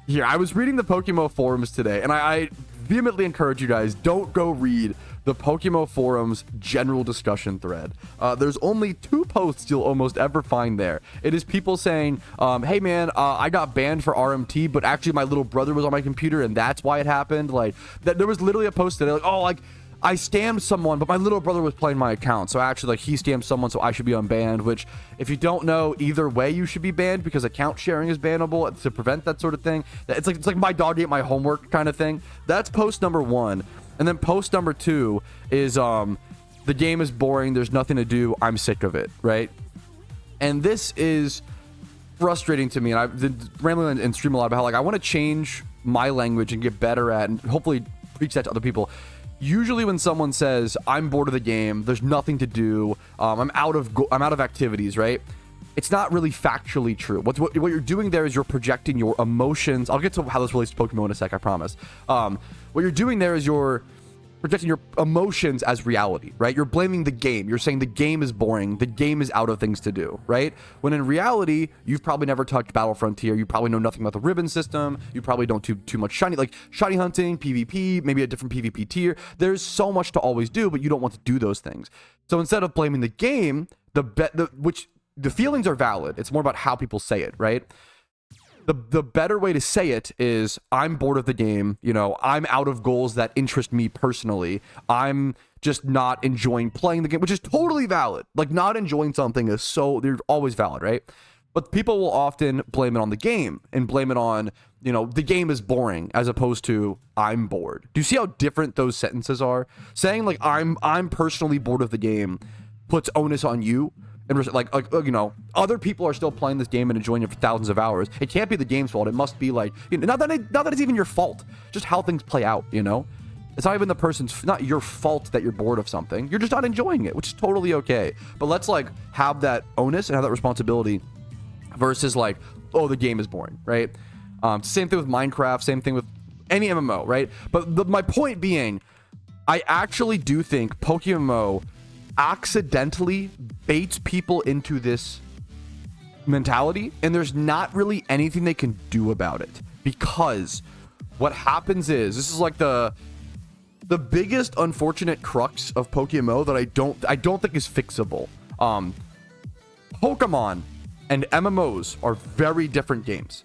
Here, I was reading the PokeMMO forums today, and I vehemently encourage you guys, don't go read the PokeMMO forums general discussion thread. There's only 2 posts you'll almost ever find there. It is people saying, hey man, I got banned for RMT, but actually my little brother was on my computer and that's why it happened. Like, there was literally a post today, like, oh, like, I scammed someone, but my little brother was playing my account. So actually, like, he scammed someone, so I should be unbanned, which, if you don't know, either way, you should be banned because account sharing is bannable to prevent that sort of thing. It's like my dog ate my homework kind of thing. That's post number 1. And then post number 2 is, the game is boring. There's nothing to do. I'm sick of it, right? And this is frustrating to me. And I've been rambling and stream a lot about how, like, I want to change my language and get better at, and hopefully preach that to other people. Usually when someone says, I'm bored of the game, there's nothing to do, I'm out of activities, right? It's not really factually true. What you're doing there is you're projecting your emotions. I'll get to how this relates to Pokemon in a sec, I promise. What you're doing there is you're projecting your emotions as reality, right? You're blaming the game. You're saying the game is boring. The game is out of things to do, right? When in reality, you've probably never touched Battle Frontier. You probably know nothing about the ribbon system. You probably don't do too much shiny, like shiny hunting, PvP, maybe a different PvP tier. There's so much to always do, but you don't want to do those things. So instead of blaming the game, which the feelings are valid. It's more about how people say it, right? The better way to say it is, I'm bored of the game. You know, I'm out of goals that interest me personally. I'm just not enjoying playing the game, which is totally valid. Like, not enjoying something is they're always valid, right? But people will often blame it on the game and blame it on, you know, the game is boring as opposed to I'm bored. Do you see how different those sentences are? Saying like I'm personally bored of the game puts onus on you. And like, you know, other people are still playing this game and enjoying it for thousands of hours. It can't be the game's fault. It must be like, you know, not that it's even your fault, just how things play out, you know? It's not even not your fault that you're bored of something. You're just not enjoying it, which is totally okay. But let's like have that onus and have that responsibility versus like, oh, the game is boring, right? Same thing with Minecraft, same thing with any MMO, right? But my point being, I actually do think PokeMMO accidentally baits people into this mentality, and there's not really anything they can do about it, because what happens is, this is like the biggest unfortunate crux of PokeMMO that I don't think is fixable. Pokemon and MMOs are very different games.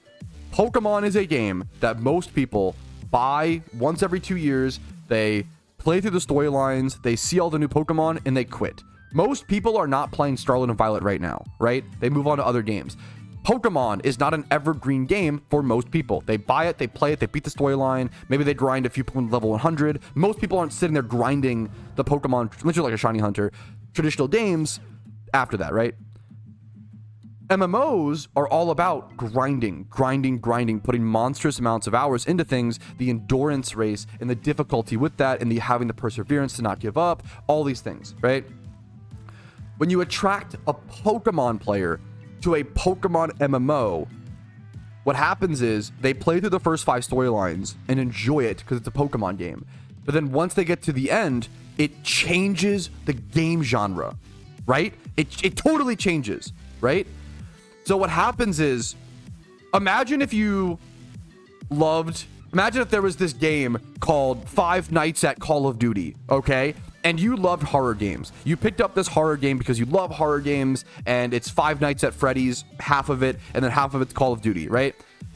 Pokemon is a game that most people buy once every 2 years. They play through the storylines, they see all the new Pokemon, and they quit. Most people are not playing Scarlet and Violet right now, right? They move on to other games. Pokemon is not an evergreen game for most people. They buy it, they play it, they beat the storyline, maybe they grind a few Pokemon level 100. Most people aren't sitting there grinding the Pokemon, literally like a shiny hunter, traditional games after that, right? MMOs are all about grinding, putting monstrous amounts of hours into things, the endurance race and the difficulty with that, and the having the perseverance to not give up, all these things, right? When you attract a Pokemon player to a Pokemon MMO, what happens is they play through the first 5 storylines and enjoy it because it's a Pokemon game. But then once they get to the end, it changes the game genre, right? It totally changes, right? So what happens is, imagine if there was this game called Five Nights at Call of Duty, okay? And you loved horror games. You picked up this horror game because you love horror games, and it's Five Nights at Freddy's, half of it, and then half of it's Call of Duty, right?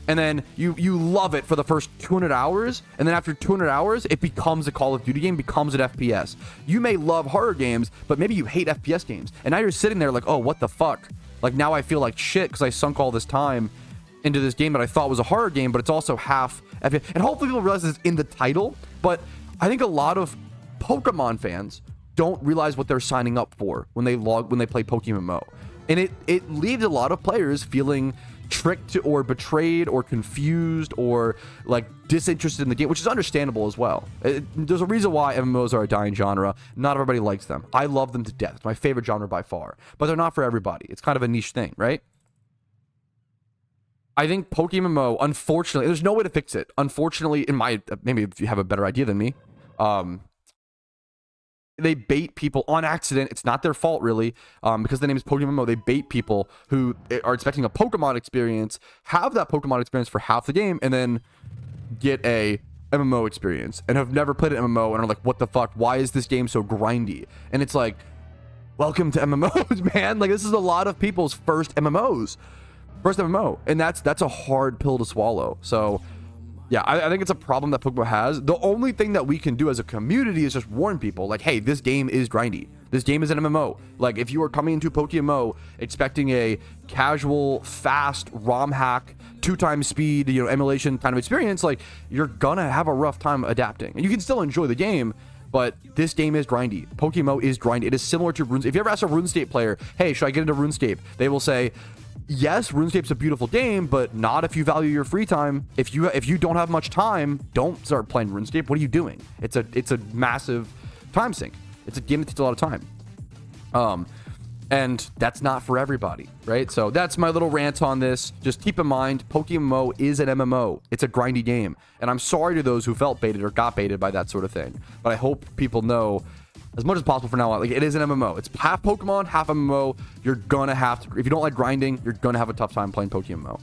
And then you love it for the first 200 hours, and then after 200 hours, it becomes a Call of Duty game, becomes an FPS. You may love horror games, but maybe you hate FPS games. And now you're sitting there like, oh, what the fuck? Like, now I feel like shit because I sunk all this time into this game that I thought was a horror game, but it's also half FPS. And hopefully people realize it's in the title, but I think a lot of Pokemon fans don't realize what they're signing up for when they play PokeMMO. And it leaves a lot of players feeling tricked or betrayed or confused or like disinterested in the game, which is understandable as well. There's a reason why MMOs are a dying genre. Not everybody likes them. I love them to death. It's my favorite genre by far, but they're not for everybody. It's kind of a niche thing, right? I think PokeMMO, unfortunately, there's no way to fix it. Unfortunately, maybe if you have a better idea than me, they bait people on accident. It's not their fault, really, because the name is PokeMMO. They bait people who are expecting a Pokemon experience, have that Pokemon experience for half the game, and then get a MMO experience and have never played an MMO and are like, what the fuck? Why is this game so grindy? And it's like, welcome to MMOs, man. Like, this is a lot of people's first MMO, and that's a hard pill to swallow. So yeah, I think it's a problem that PokeMMO has. The only thing that we can do as a community is just warn people, like, hey, this game is grindy. This game is an MMO. Like, if you are coming into PokeMMO expecting a casual, fast, ROM hack, 2x speed, emulation kind of experience, like, you're gonna have a rough time adapting. And you can still enjoy the game, but this game is grindy. PokeMMO is grindy. It is similar to RuneScape. If you ever ask a RuneScape player, hey, should I get into RuneScape? They will say, yes, RuneScape's a beautiful game, but not if you value your free time. If you don't have much time, don't start playing RuneScape. What are you doing? It's a massive time sink. It's a game that takes a lot of time. And that's not for everybody, right? So that's my little rant on this. Just keep in mind, PokeMMO is an MMO. It's a grindy game. And I'm sorry to those who felt baited or got baited by that sort of thing. But I hope people know as much as possible from now on, like, it is an MMO. It's half Pokemon, half MMO. You're gonna have to, if you don't like grinding, you're gonna have a tough time playing PokeMMO.